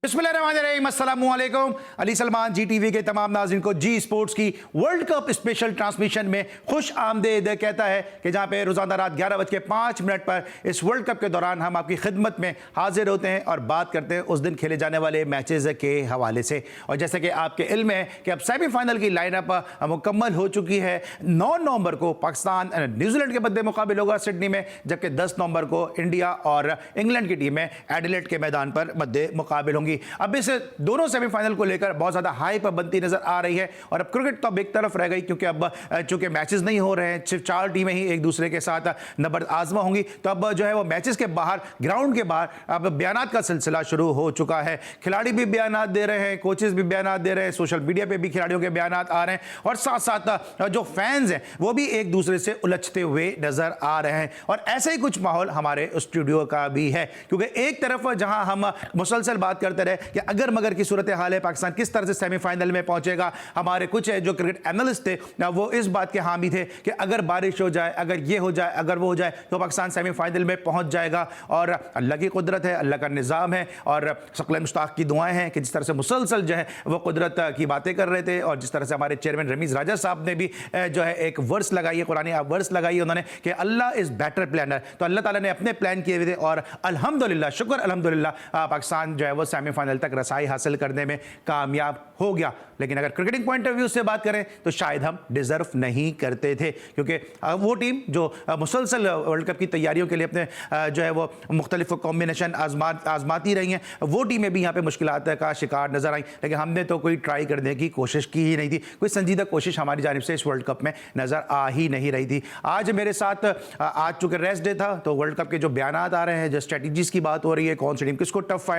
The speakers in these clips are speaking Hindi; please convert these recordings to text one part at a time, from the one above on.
बिस्मिल्लाहिर्रहमानिर्रहीम, अस्सलामुअलैकुम। अली सलमान जी टीवी के तमाम नाज़रीन को जी स्पोर्ट्स की वर्ल्ड कप स्पेशल ट्रांसमिशन में खुश आमदेद कहता है कि जहां पे रोज़ाना रात 11:05 पर इस वर्ल्ड कप के दौरान हम आपकी खिदमत में हाजिर होते हैं और बात करते हैं उस दिन खेले जाने वाले मैचेस के हवाले से। और जैसे कि आपके इल्म है कि अब सेमीफाइनल की लाइनअप मुकम्मल हो चुकी है। 9 नवंबर को पाकिस्तान न्यूजीलैंड के मद्दे मुकाबिल होगा सिडनी में, जबकि 10 नवंबर को इंडिया और इंग्लैंड की टीमें एडिलेड के मैदान पर मद्दे मुकाबिल होंगी। अब इस दोनों सेमीफाइनल को लेकर बहुत ज्यादा हाइप बनती नजर आ रही है। और अब क्रिकेट तो अब एक तरफ रह गई, क्योंकि अब चूंकि मैचेस नहीं हो रहे हैं, सिर्फ 4 टीमें ही एक दूसरे के साथ नबर आजमा होंगी, तो अब जो है वो मैचेस के बाहर, ग्राउंड के बाहर अब बयानात का सिलसिला शुरू हो चुका है। खिलाड़ी भी बयानात दे रहे हैं, कोचेस भी बयानात दे रहे हैं, सोशल मीडिया पे भी खिलाड़ियों के बयानात आ रहे हैं, और साथ साथ जो फैंस हैं वो भी एक दूसरे से उलझते हुए नजर आ रहे हैं। और ऐसे ही कुछ माहौल हमारे स्टूडियो का भी है, क्योंकि एक तरफ जहां हम मुसलसल बात करते रहे कि अगर मगर की सूरत हाल है, पाकिस्तान किस तरह से सेमीफाइनल में पहुंचेगा, हमारे कुछ जो क्रिकेट एनालिस्ट थे वो इस बात के हामी थे कि अगर बारिश हो जाए, अगर ये हो जाए, अगर वो हो जाए, तो पाकिस्तान सेमीफाइनल में पहुंच जाएगा। और अल्लाह की कुदरत है, अल्लाह का निज़ाम है, और सकल मुश्ताक की दुआएं हैं कि जिस तरह से मुसलसल जो है वो कुदरत की बातें कर रहे थे, और जिस तरह से हमारे चेयरमैन रमीज़ राजा साहब ने भी जो है एक वर्स लगाई है, कुरानी वर्स लगाई है उन्होंने कि अल्लाह इज़ बेटर प्लानर। तो अल्लाह ताला ने अपने प्लान किए हुए थे, और अल्हम्दुलिल्लाह, शुक्र अल्हम्दुलिल्लाह, पाकिस्तान जो है वो सेमीफाइनल तक रसाई हासिल करने में कामयाब हो गया। लेकिन अगर क्रिकेटिंग पॉइंट ऑफ व्यू से बात करें तो शायद हम डिजर्व नहीं करते थे, क्योंकि वो टीम जो मुसलसल वर्ल्ड कप की तैयारियों के लिए अपने जो है वो मुख्तलिफ कॉम्बिनेशन आजमाती रही हैं, वो टीमें भी यहाँ पे मुश्किलात का शिकार नजर आई। लेकिन हमने तो कोई ट्राई करने की कोशिश की ही नहीं थी, कोई संजीदा कोशिश हमारी जानिब से इस वर्ल्ड कप में नजर आ ही नहीं रही थी। आज मेरे साथ, आज चूंकि रेस्ट डे था, तो वर्ल्ड कप के जो बयानात आ रहे हैं, जो स्ट्रेटजीज की बात हो रही है, कौन सी टीम किसको टफ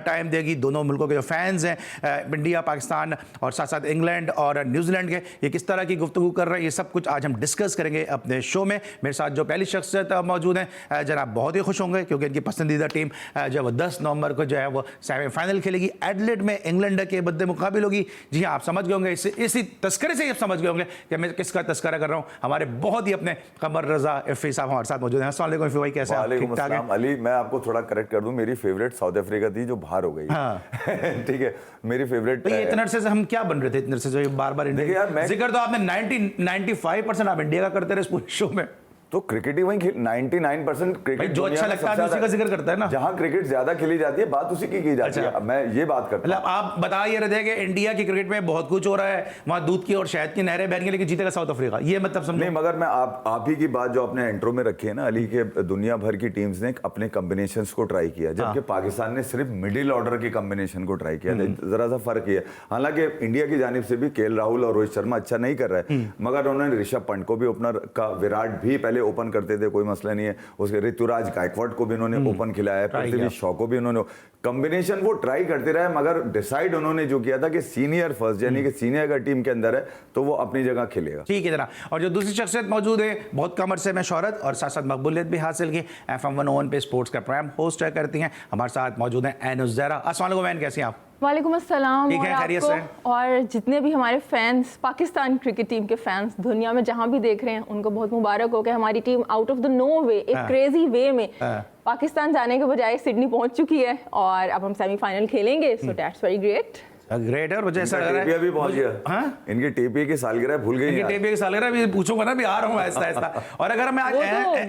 टाइम देगी, दोनों मुल्कों के जो फैंस हैं, इंडिया, पाकिस्तान और साथ साथ इंग्लैंड और न्यूजीलैंड के, ये किस तरह की गुफ्तगू कर रहे हैं, ये सब कुछ आज हम डिस्कस करेंगे अपने शो में। मेरे साथ जो पहली शख्सियत मौजूद है, जनाब बहुत ही खुश होंगे, क्योंकि इनकी पसंदीदा टीम जो है वो 10 नवंबर को जो है वो सेमीफाइनल खेलेगी, एडिलेड में इंग्लैंड के मद्दे मुकाबिल होगी। जी हाँ, आप समझ गए होंगे, इसी तस्करे से आप समझ गए होंगे कि मैं किसका तस्करा कर रहा हूँ। हमारे बहुत ही अपने कमर रजा इफ़ी साहब हमारे साथ मौजूद हैं। अस्सलाम वालेकुम इफ़ी भाई, कैसे हैं? वालेकुम अस्सलाम। अली, मैं आपको थोड़ा करेक्ट कर दूं, मेरी फेवरेट साउथ अफ्रीका थी जो बाहर हो गई। हाँ। ठीक है, मेरी फेवरेट। ये इतने अरसे से हम क्या बन रहे थे, इतने अरसे से बार बार इंडिया जिक्र तो आपने 95% आप इंडिया का करते रहे इस पूरे शो में। तो क्रिकेट ही वहीं 99% क्रिकेट जो अच्छा लगता है उसी का जिक्र करता है ना। जहां क्रिकेट ज्यादा खेली जाती है, बात उसी की जाती है। मैं ये बात करता हूं, आप बता ये रहे थे कि इंडिया की क्रिकेट में बहुत कुछ हो रहा है, वहां दूध की और शहद की नहरें बह गई, लेकिन जीतेगा साउथ अफ्रीका, ये मतलब समझ नहीं। मगर मैं आप ही की बात जो आपने इंट्रो में रखी है ना अली, के दुनिया भर की टीम्स ने अपने कॉम्बिनेशंस को ट्राई किया, जबकि पाकिस्तान ने सिर्फ मिडिल ऑर्डर के कॉम्बिनेशन को ट्राई किया। जरा सा फर्क है। हालांकि इंडिया की जानिब से भी केएल राहुल और रोहित शर्मा अच्छा नहीं कर रहा है, मगर उन्होंने ऋषभ पंत को भी ओपनर का, विराट भी पहले ओपन करते थे, कोई मसला नहीं है, उसके ऋतुराज गायकवाड को भी उन्होंने ओपन खिलाया है, पृथ्वी शॉ को भी उन्होंने कॉम्बिनेशन वो ट्राई करते रहे। मगर डिसाइड उन्होंने जो किया था कि सीनियर फर्स्ट, यानी कि सीनियर अगर टीम के अंदर है तो वो अपनी जगह खेलेगा। ठीक है जनाब। और जो दूसरी शख्सियत मौजूद है, बहुत कम अरसे में शोहरत और साथ साथ मकबूलियत भी हासिल की, FM 101 पे स्पोर्ट्स का प्रोग्राम होस्ट करती हैं, हमारे साथ मौजूद हैं ऐन उज़ ज़हरा। अस्सलाम वालेकुम, कैसी हैं आप? वालेकुम अस्सलाम। ठीक है, खैरियत से? और जितने भी हमारे फैंस, पाकिस्तान क्रिकेट टीम के फैंस दुनिया में जहां भी देख रहे हैं, उनको बहुत मुबारक हो कि हमारी team out of the no way, एक क्रेजी वे में पाकिस्तान जाने के बजाय सिडनी पहुंच चुकी है, और अब हम सेमीफाइनल खेलेंगे। So that's very great. Great है। और मुझे ऐसा लग रहा है भी पहुंच गया। हाँ? इनकी टीपी की सालगिरह भूल गई, इनकी टीपी की सालगिरह भी पूछूंगा ना, भी आ रहा हूं ऐसा ऐसा। और अगर मैं आज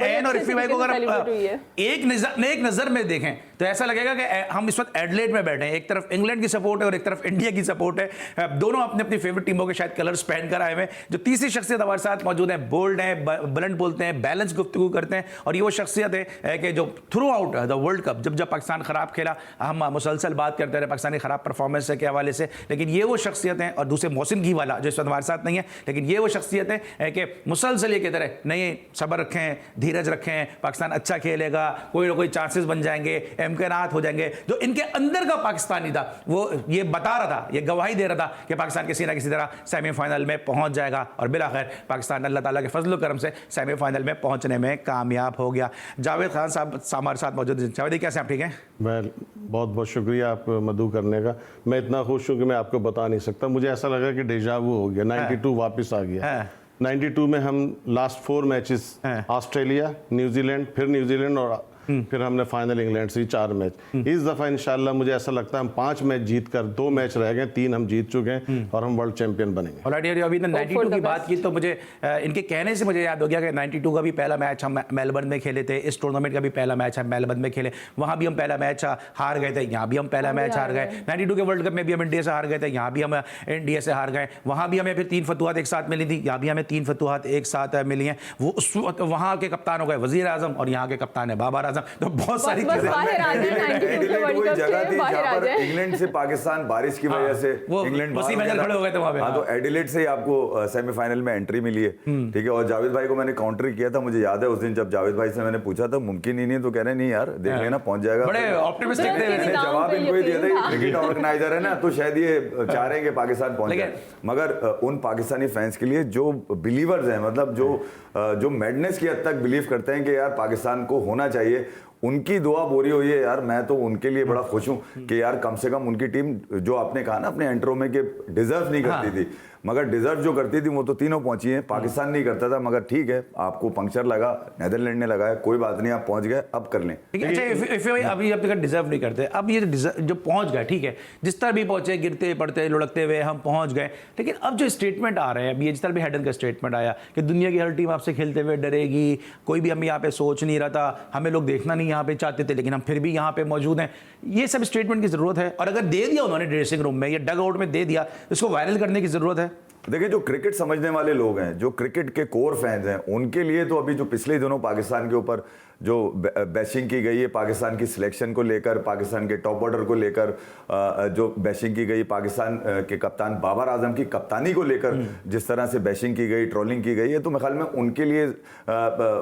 ऐन और इफ़ी भाई को अगर एक नजर में देखें तो ऐसा लगेगा कि हम इस वक्त एडिलेड में बैठे हैं, एक तरफ इंग्लैंड की सपोर्ट है और एक तरफ इंडिया की सपोर्ट है, दोनों अपनी अपनी फेवरेट टीमों के शायद कलर्स पहन कर आए हुए हैं। जो तीसरी शख्सियत हमारे साथ मौजूद है, बोल्ड है, बुलंद बोलते हैं, बैलेंस गुफ्तगू करते हैं, और ये वो शख्सियत है कि जो through out the world cup, जब पाकिस्तान खराब खेला, हम मुसलसल बात करते रहे पाकिस्तानी खराब परफॉर्मेंस के हवाले से, लेकिन ये वो शख्सियत हैं, और दूसरे मोहसिन घी वाला जो इस वक्त हमारे साथ नहीं है, लेकिन ये वो शख्सियत है कि मुसलसल ये कहते रहे नहीं, सब्र रखें, धीरज रखें, पाकिस्तान अच्छा खेलेगा, कोई ना कोई चांसेस बन जाएंगे, इम्कानात हो जाएंगे। जो इनके अंदर का पाकिस्तानी था वो ये बता रहा था, ये गवाही दे रहा था कि पाकिस्तान किसी ना किसी तरह सेमीफाइनल में पहुंच जाएगा, और बिलाखिर पाकिस्तान अल्लाह ताला के फजल करम से सेमीफाइनल में पहुंचने में कामयाब हो गया। जावेद खान साहब हमारे साथ मौजूद हैं। जावेद, कैसे आप? ठीक हैं? मैं बहुत बहुत शुक्रिया आप मधु करने का। मैं इतना खुश हूँ कि मैं आपको बता नहीं सकता। मुझे ऐसा लगा कि डेजावू हो गया, 92 वापस आ गया। 92 में हम लास्ट 4 मैचेस, ऑस्ट्रेलिया, न्यूजीलैंड, फिर न्यूजीलैंड और फिर हमने फाइनल इंग्लैंड से 4 मैच। इस दफा इंशाल्लाह मुझे ऐसा लगता है हम 5 मैच जीत कर 2 मैच रह गए, 3 हम जीत चुके हैं और हम वर्ल्ड चैंपियन बनेंगे। ऑलरेडी अभी 92 की बात की तो मुझे इनके कहने से मुझे याद हो गया कि 92 का भी पहला मैच हम मेलबर्न में खेले थे, इस टूर्नामेंट का भी पहला मैच हम मेलबर्न में खेले, वहां भी हम पहला मैच हार गए थे, यहाँ भी हम पहला मैच हार गए। 92 के वर्ल्ड कप में भी हम इंडिया से हार गए थे, यहाँ भी हम इंडिया से हार गए, वहां भी हमें फिर 3 फतुहात एक साथ मिली थी, यहाँ भी हमें 3 फतुहात एक साथ मिली हैं। वो उस वक्त वहां के कप्तान हो गए वजीर आजम और यहाँ के कप्तान है बाबर आजम, तो बहुत सारी चीजें जगह थी जहां पर इंग्लैंड से पाकिस्तान बारिश की वजह से इंग्लैंड उसी मैच खड़े हो गए थे वहां पे। हाँ, तो एडिलेड से ही आपको सेमीफाइनल में एंट्री मिली है, ठीक है। और जावेद भाई को मैंने काउंटर किया था, मुझे याद है उस दिन जब जावेद भाई से मैंने पूछा था मुमकिन ही नहीं, तो कह रहे नहीं यार देख लेना पहुंच जाएगा। बड़े ऑप्टिमिस्टिक थे। मैंने जवाब इनको ही दिया था, क्रिकेट ऑर्गेनाइजर है ना, तो शायद ये चाह रहे हैं कि पाकिस्तान पहुंच जाए, मगर उन पाकिस्तानी फैंस के लिए जो बिलीवर्स हैं, मतलब जो मैडनेस की हद तक बिलीव करते हैं कि यार पाकिस्तान को होना चाहिए, उनकी दुआ पूरी हुई है यार। मैं तो उनके लिए बड़ा खुश हूं कि यार कम से कम उनकी टीम, जो आपने कहा ना अपने एंट्रो में कि डिजर्व नहीं करती थी, मगर डिजर्व जो करती थी वो तो तीनों पहुंची हैं। पाकिस्तान नहीं करता था, मगर ठीक है आपको पंक्चर लगा, नेदरलैंड ने लगाया, कोई बात नहीं, आप पहुंच गए, अब कर लें। अच्छा, अभी अब तक डिजर्व नहीं करते, अब ये जो पहुंच गए, ठीक है, जिस तरह भी पहुंचे, गिरते पड़ते लुढ़कते हुए हम पहुंच गए, लेकिन अब जो स्टेटमेंट आ रहे हैं, अभी ये जिस तरह भी हेडन का स्टेटमेंट आया कि दुनिया की हर टीम आपसे खेलते हुए डरेगी, कोई भी हम यहाँ पे सोच नहीं रहा था, हमें लोग देखना नहीं यहाँ पे चाहते थे, लेकिन हम फिर भी यहाँ पे मौजूद हैं, ये सब स्टेटमेंट की जरूरत है। और अगर दे दिया उन्होंने ड्रेसिंग रूम में या डग आउट में दे दिया, इसको वायरल करने की जरूरत है। देखिए, जो क्रिकेट समझने वाले लोग हैं, जो क्रिकेट के कोर फैंस हैं, उनके लिए तो अभी जो पिछले दिनों पाकिस्तान के ऊपर जो बैशिंग की गई है, पाकिस्तान की सिलेक्शन को लेकर, पाकिस्तान के टॉप ऑर्डर को लेकर जो बैशिंग की गई, पाकिस्तान के कप्तान बाबर आजम की कप्तानी को लेकर जिस तरह से बैशिंग की गई, ट्रोलिंग की गई है, तो मेरे ख्याल में उनके लिए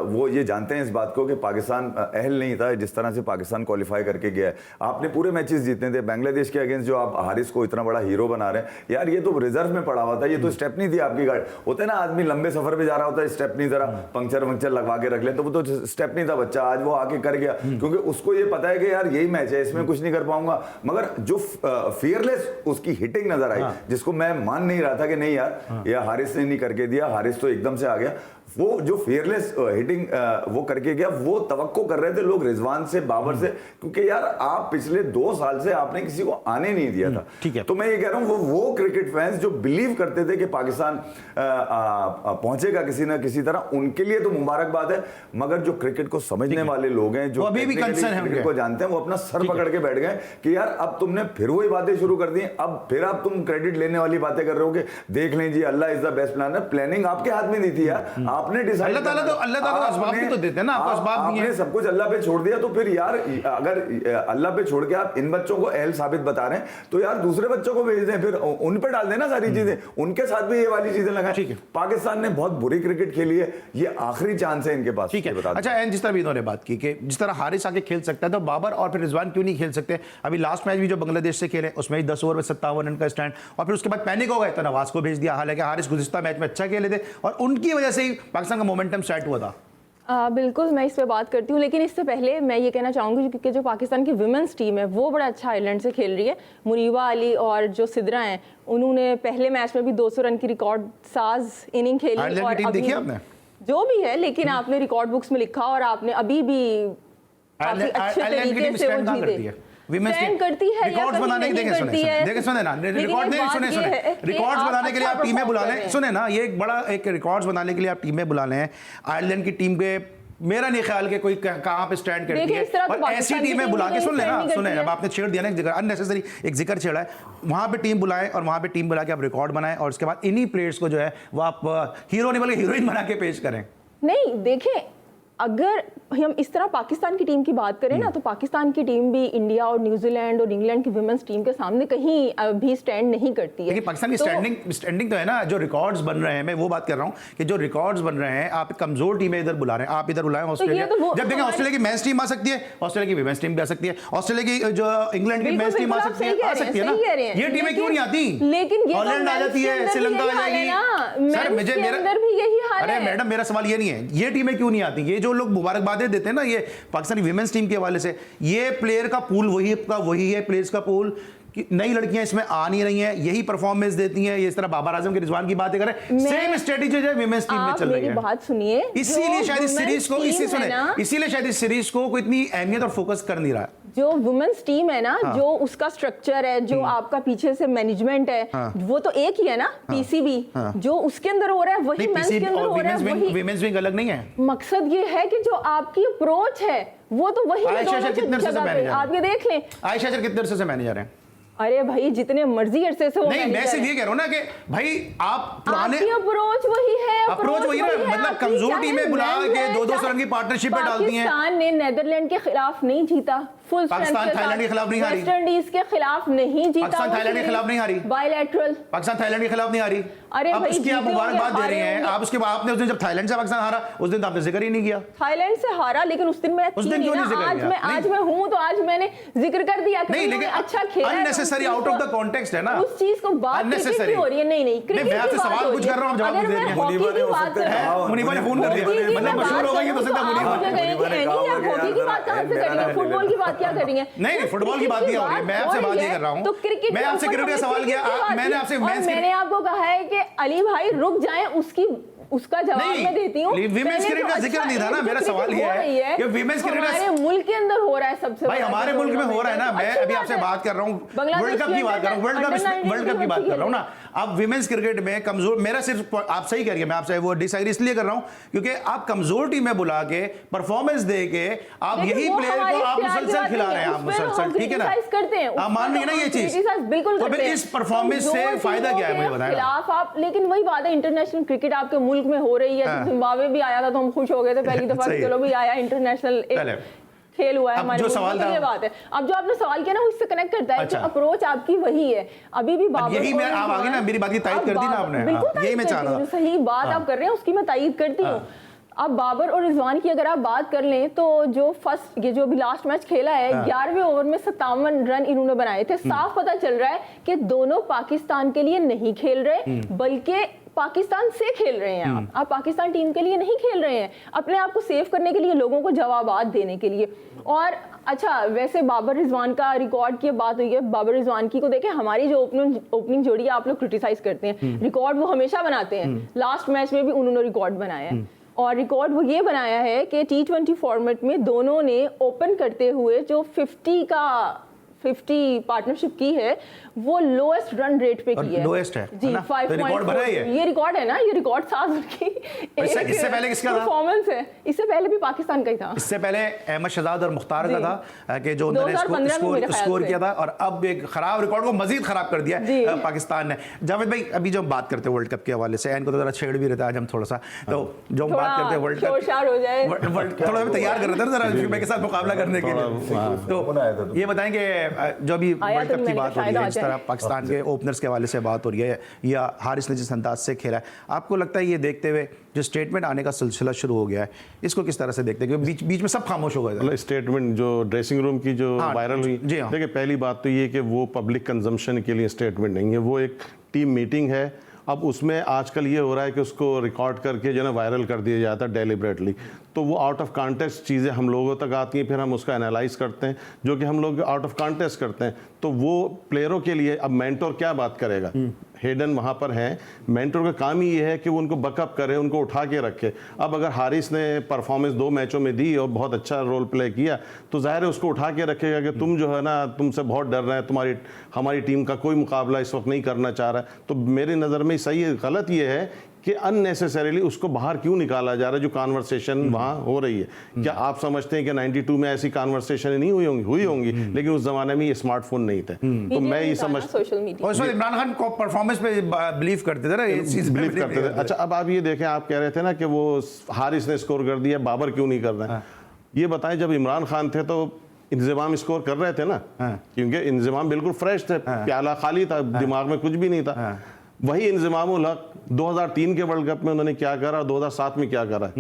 वो ये जानते हैं इस बात को कि पाकिस्तान अहल नहीं था जिस तरह से पाकिस्तान क्वालिफाई करके गया है। आपने पूरे मैचेस जीतने थे, बांग्लादेश के अगेंस्ट जो आप हारिस को इतना बड़ा हीरो बना रहे हैं, यार ये तो रिजर्व में पड़ा हुआ था, ये तो स्टेप नहीं थी आपकी गाड़ी। होता है ना आदमी लंबे सफर पे जा रहा होता है, स्टेप नहीं, जरा पंक्चर लगवा के रख ले, तो वो तो स्टेप नहीं था बच्चा, आज वो आके कर गया, क्योंकि उसको ये पता है कि यार यही मैच है, इसमें कुछ नहीं कर पाऊंगा। मगर जो फियरलेस उसकी हिटिंग नजर आई, जिसको मैं मान नहीं रहा था कि नहीं यार ये हारिस ने नहीं करके दिया, हारिस तो एकदम से आ गया, वो जो फियरलेस हिटिंग वो करके गया, वो तवक्को कर रहे थे लोग रिजवान से, बाबर से, क्योंकि यार आप पिछले 2 साल से आपने किसी को आने नहीं दिया था। ठीक है, तो मैं ये कह रहा हूं वो क्रिकेट फैंस जो बिलीव करते थे कि पाकिस्तान पहुंचेगा किसी ना किसी तरह, उनके लिए तो मुबारकबाद है, मगर जो क्रिकेट को समझने वाले लोग हैं, जो अभी भी कंसर्न है, क्रिकेट को जानते हैं, वो अपना सर पकड़ के बैठ गए कि यार अब तुमने फिर वही बातें शुरू कर दी, अब फिर आप तुम क्रेडिट लेने वाली बातें कर रहे हो कि देख लें जी Allah is the best planner. Planning आपके हाथ में नहीं थी यार, आपने डिसाइड, अल्लाह ताला तो असबाब भी तो देते हैं ना, आपको असबाब भी हैं, सब कुछ अल्लाह पे छोड़ दिया, तो फिर यार अगर अल्लाह पे छोड़ के आप इन बच्चों को अहल साबित बता रहे हैं, तो यार दूसरे बच्चों को भेज दें, फिर उन पे डाल देना सारी चीजें, उनके साथ भी ये वाली चीजें लगाएं। ठीक है, पाकिस्तान ने बहुत बुरी क्रिकेट खेली है, ये आखिरी चांस है इनके पास। ठीक है, अच्छा, जिस तरह भी इन्होंने बात की कि जिस तरह हारिस आके खेल सकता है, तो बाबर और फिर रिजवान क्यों नहीं खेल सकते? अभी लास्ट मैच भी जो बांग्लादेश से खेले, उसमें 10 ओवर में 57 रन का स्टैंड, और फिर उसके बाद पैनिक हो गए तो नवाज को भेज दिया। हालांकि हारिस गुज़िश्ता मैच में अच्छा खेले थे और उनकी वजह से ही पाकिस्तान का मोमेंटम सेट हुआ था। बिल्कुल, मैं इस पे बात करती हूँ, लेकिन इससे पहले मैं ये कहना चाहूँगी कि जो पाकिस्तान की विमेंस टीम है वो बड़ा अच्छा आयरलैंड से खेल रही है। मुनीबा अली और जो सिद्रा हैं, उन्होंने पहले मैच में भी 200 रन की रिकॉर्ड साज इनिंग खेली, और अभी जो भी है, लेकिन आपने रिकॉर्ड बुक्स में लिखा और आपने अभी भी काफी अच्छे तरीके से वो जीते। स्टैंड करती है, रिकॉर्ड्स बनाने के रिकॉर्ड्स बनाने के लिए आप टीमें बुला लें, सुने ना, ये एक बड़ा एक रिकॉर्ड्स बनाने के लिए आप टीमें बुला लें। आयरलैंड की टीम के मेरा नहीं ख्याल कि कोई कहां पे स्टैंड करती है, और ऐसी टीमें बुला के सुन लेना, अब आपने छेड़ दिया ना, एक जिक्र अननेसेसरी एक जिक्र छेड़ा है, वहां पे टीम बुलाएं और वहां पे टीम बुला के आप रिकॉर्ड बनाएं, और उसके बाद इन्हीं प्लेयर्स को जो है वो आप हीरो नहीं बल्कि हीरोइन बना के पेश करें। नहीं, देखें, अगर हम इस तरह पाकिस्तान की टीम की बात करें ना, तो पाकिस्तान की टीम भी इंडिया और न्यूजीलैंड और इंग्लैंड की विमेंस टीम के सामने कहीं भी स्टैंड नहीं करती है। लेकिन पाकिस्तान की स्टैंडिंग तो है ना, जो रिकॉर्ड्स बन रहे हैं, मैं वो बात कर रहा हूँ कि जो रिकॉर्ड्स बन रहे हैं, आप कमजोर टीमें इधर बुला रहे हैं, आप इधर बुलाएं ऑस्ट्रेलिया, जब देखें ऑस्ट्रेलिया की मेंस टीम आ सकती है, ऑस्ट्रेलिया की विमेंस टीम भी आ सकती है, ऑस्ट्रेलिया की जो इंग्लैंड की मेंस टीम आ सकती है ना, ये टीमें क्यों नहीं आती? लेकिन हॉलैंड आ जाती है, श्रीलंका आ जाएगी। सर मुझे अरे मैडम, मेरा सवाल ये नहीं है ये टीमें क्यों नहीं आती, ये जो लोग मुबारकबाद देते हैं ना ये पाकिस्तानी विमेंस टीम के हवाले से, ये प्लेयर का पूल वही है, प्लेयर्स का पूल कि नई लड़कियां इसमें आ नहीं रही हैं, यही परफॉर्मेंस देती हैं, ये इस तरह बाबर आजम के रिजवान की बातें करें, सेम स्ट्रेटेजी जो है विमेंस टीम में चल रही है। मेरी बात सुनिए, इसीलिए शायद इस सीरीज को इसीलिए शायद इस सीरीज को कोई इतनी अहमियत और फोकस कर नहीं रहा है। जो वुमेन्स टीम है ना, जो उसका स्ट्रक्चर है, जो आपका पीछे से मैनेजमेंट है, वो तो एक ही है ना, पीसीबी। जो उसके अंदर हो रहा है वही मेंस के अंदर हो रहा है, विमेंस विंग अलग नहीं है। मकसद ये है कि जो आपकी अप्रोच है वो तो वही है दोनों जगह पे। आप ये देख लें, आयशा शर कितने अरसे से मैनेजर हैं? अरे भाई जितने मर्जी अरसे से वो नहीं, मैं सिर्फ ये कह रहा हूं ना कि भाई आप पुराने अप्रोच वही है, अप्रोच वही है, मतलब कमजोर टीमें बुला के 2-2 रन की पार्टनरशिप पे डालती हैं। पाकिस्तान ने नेदरलैंड के खिलाफ नहीं जीता, फुल पाकिस्तान थाईलैंड के खिलाफ नहीं हारी, वेस्ट इंडीज के खिलाफ नहीं जीता, पाकिस्तान थाईलैंड के खिलाफ नहीं हारी, बायलैटरल पाकिस्तान थाईलैंड के खिलाफ नहीं हारी। अरे अब भाई उसकी आप मुबारकबाद दे रहे हैं, आप उसके बाद आपने उस दिन जब थाईलैंड से पाकिस्तान हारा उस दिन तो आपने जिक्र ही नहीं किया। थाईलैंड से हारा, लेकिन उस दिन मैं उस दिन क्यों नहीं जिक्र किया? आज मैं हूं तो आज मैंने जिक्र कर दिया कि नहीं, लेकिन अच्छा खेला है, unnecessary out of the context है ना, उस चीज को बात क्रिकेट की हो रही है। नहीं क्रिकेट मैं आपसे सवाल पूछ कर रहा हूं, आप जवाब दे रही हैं। हॉकी की बात कर रहा हूं, मुनीबा ने फोन कर दिया, मतलब मशहूर हो गई तो सकता मुनीबा। हॉकी की बात कहां से करेंगे, फुटबॉल की बात क्या करेंगे? नहीं, फुटबॉल की बात नहीं हो रही, मैं आपसे बात ही कर रहा हूं। तो क्रिकेट, मैं आपसे क्रिकेट का सवाल किया, मैंने आपसे मैंने आपको कहा है कि अली भाई रुक जाएं, उसका जवाब मैं देती हूँ। विमेंस क्रिकेट का जिक्र नहीं था ना, मेरा सवाल ये है कि विमेंस क्रिकेट हमारे मुल्क के अंदर हो रहा है सबसे भाई, हमारे मुल्क में हो रहा है ना। मैं अभी आपसे बात कर रहा हूँ, वर्ल्ड कप की बात कर रहा हूँ, वर्ल्ड कप की बात कर रहा हूँ ना। अब विमेंस क्रिकेट में कमजोर, मेरा सिर्फ आप सही कह रही है, मैं आपसे वो डिसएग्री इसलिए कर रहा हूँ क्योंकि आप कमजोर टीम में बुला के परफॉर्मेंस दे के आप यही प्लेयर को आप मुसलसल खिला रहे हैं, आप मुसलसल, ठीक है ना, आप मान रही है ना ये चीज। बिल्कुल, तो फिर इस परफॉर्मेंस से फायदा क्या है मुझे बताएं खिलाफ आप। लेकिन वही बात है, इंटरनेशनल क्रिकेट आपके मुल्क में हो रही है। जिम्बाब्वे भी आया था तो हम खुश हो गए थे पहली दफा, चलो भी आया, इंटरनेशनल खेल हुआ है हमारे जो सवाल था, ये बात है। अब जो आपने सवाल किया ना, उससे कनेक्ट करता है कि अप्रोच आपकी वही है। अभी भी बाबर, यही मैं आप आगे ना मेरी बात की तायीद कर दी ना आपने, यही मैं चाह रहा था। सही बात आप कर रहे हैं, उसकी मैं तायीद करती हूँ। अब बाबर और रिजवान की अगर आप बात कर लें तो जो फर्स्ट, ये जो अभी लास्ट मैच खेला है, 11वें ओवर में 57 रन इन्होंने बनाए थे। साफ पता चल रहा है कि दोनों पाकिस्तान के लिए नहीं खेल रहे, बल्कि पाकिस्तान से खेल रहे हैं। आप पाकिस्तान टीम के लिए नहीं खेल रहे हैं, अपने आप को सेव करने के लिए, लोगों को जवाबात देने के लिए। और अच्छा, वैसे बाबर रिजवान का रिकॉर्ड की बात हुई है, बाबर रिजवान की को देखें, हमारी जो ओपनिंग जोड़ी है आप लोग क्रिटिसाइज करते हैं, रिकॉर्ड वो हमेशा बनाते हैं। लास्ट मैच में भी उन्होंने रिकॉर्ड बनाया है, और रिकॉर्ड वो ये बनाया है कि T20 फॉर्मेट में दोनों ने ओपन करते हुए जो 50 पार्टनरशिप की है, वो लोएस्ट रन रेट पे की है। लोएस्ट है जी, 5.4। ये रिकॉर्ड है ना, ये रिकॉर्ड साथ की इससे पहले किसका था? परफॉर्मेंस है। इससे पहले भी पाकिस्तान का ही था। इससे पहले अहमद शहजाद और मुख्तार का था कि जो उन्होंने स्कोर किया था, और अब एक खराब रिकॉर्ड को मजीद खराब कर दिया पाकिस्तान ने। जावेद भाई, अभी जो हम बात करते हैं वर्ल्ड कप के हवाले से, इनको तो जरा छेड़ भी रहता है आज हम थोड़ा सा, तो जो हम बात करते हैं वर्ल्ड कप, हो जाए थोड़ा तैयार कर रहे थे जरा फीमे के साथ मुकाबला करने के लिए। तो ये बताएंगे, जो अभी वर्ल्ड कप की बात हो रही है, इस तरह पाकिस्तान के ओपनर्स के हवाले से बात हो रही है, या हारिस ने जिस अंदाज से खेला है, आपको लगता है ये देखते हुए जो स्टेटमेंट आने का सिलसिला शुरू हो गया है, इसको किस तरह से देखते हैं? क्योंकि बीच में सब खामोश हो गए। मतलब स्टेटमेंट जो ड्रेसिंग रूम की जो वायरल हुई, देखिए पहली बात तो ये कि वो पब्लिक कंजम्पशन के लिए स्टेटमेंट नहीं है, वो एक टीम मीटिंग है। अब उसमें आजकल ये हो रहा है कि उसको रिकॉर्ड करके जो है ना वायरल कर दिया जाता है डेलिबरेटली, तो वो आउट ऑफ कॉन्टेक्स्ट चीज़ें हम लोगों तक आती हैं, फिर हम उसका एनालाइज करते हैं, जो कि हम लोग आउट ऑफ कॉन्टेक्स्ट करते हैं। तो वो प्लेयरों के लिए अब मेंटोर क्या बात करेगा, हेडन वहाँ पर हैं, मेंटोर का काम ही ये है कि वो उनको बकअप करे, उनको उठा के रखे। अब अगर हारिस ने परफॉर्मेंस 2 मैचों में दी और बहुत अच्छा रोल प्ले किया, तो जाहिर है उसको उठा के रखेगा कि तुम जो है ना, तुमसे बहुत डर रहे हैं, हमारी टीम का कोई मुकाबला इस वक्त नहीं करना चाह रहा है। तो मेरी नज़र में सही है, गलत ये है कि अननेसेसरीली उसको बाहर क्यों निकाला जा रहा है, जो कॉन्वर्सेशन वहाँ हो रही है। क्या आप समझते हैं कि 92 में ऐसी कॉन्वर्सेशन नहीं हुई होंगी, लेकिन उस जमाने में ये स्मार्टफोन नहीं थे। तो मैं ये समझता हूँ इमरान खान को परफॉर्मेंस पे बिलीव करते थे ना, ये चीज बिलीव करते थे। अच्छा, अब आप ये देखें, आप कह रहे थे ना कि वो हारिस ने स्कोर कर दिया, बाबर क्यों नहीं कर रहे हैं? ये बताएं, जब इमरान खान थे तो इंतजाम स्कोर कर रहे थे ना, क्योंकि इंतजाम बिल्कुल फ्रेश थे, प्याला खाली था, दिमाग में कुछ भी नहीं था। वही इंतजामुल हक 2003 के वर्ल्ड कप में उन्होंने क्या करा, 2007 में क्या करा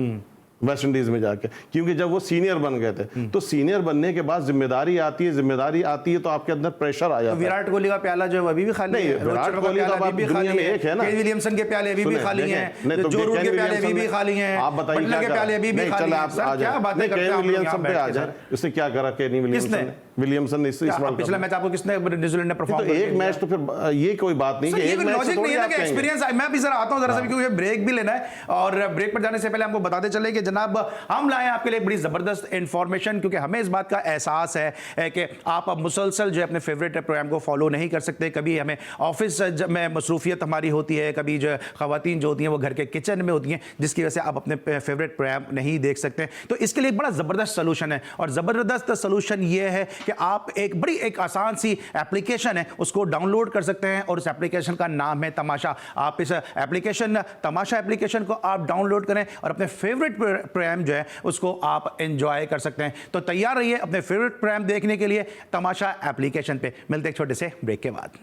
वेस्ट इंडीज में जाके, क्योंकि जब वो सीनियर बन गए थे, तो सीनियर बनने के बाद जिम्मेदारी आती है तो आपके अंदर प्रेशर आ जाता है। विराट कोहली का प्याला जो अभी भी खाली है, विराट कोहली का दुनिया में एक है ना, केन विलियमसन के प्याले अभी भी खाली हैं, जो रूट के प्याले अभी भी खाली हैं, आप बताइए के प्याले अभी भी खाली हैं। क्या बात है, केन विलियमसन पे आ जाए, उसने क्या करा केन विलियमसन ने? विलियमसन ने इस वर्ल्ड पिछला मैच आपको किसने न्यूजीलैंड ने तो परफॉर्म एक मैच तो फिर ये कोई बात नहीं कि एक मैच लॉजिक नहीं है ना कि एक्सपीरियंस। मैं भी जरा आता हूं जरा सा क्योंकि ब्रेक भी लेना है और ब्रेक पर जाने से पहले हमको बताते चले कि जनाब हम लाए आपके लिए बड़ी जबरदस्त इंफॉर्मेशन, क्योंकि हमें इस बात का एहसास है कि आप अब मुसलसल जो अपने फेवरेट प्रोग्राम को फॉलो नहीं कर सकते। कभी हमें ऑफिस में मसरूफियत हमारी होती है, कभी जो खवातीन जो होती हैं वो घर के किचन में होती हैं, जिसकी वजह से आप अपने फेवरेट प्रोग्राम नहीं देख सकते। तो इसके लिए एक बड़ा जबरदस्त सोल्यूशन है और जबरदस्त सोल्यूशन ये है कि आप एक आसान सी एप्लीकेशन है उसको डाउनलोड कर सकते हैं और उस एप्लीकेशन का नाम है तमाशा। आप इस एप्लीकेशन तमाशा एप्लीकेशन को आप डाउनलोड करें और अपने फेवरेट प्रोग्राम जो है उसको आप एंजॉय कर सकते हैं। तो तैयार रहिए अपने फेवरेट प्रोग्राम देखने के लिए तमाशा एप्लीकेशन पे। मिलते हैं एक छोटे से ब्रेक के बाद।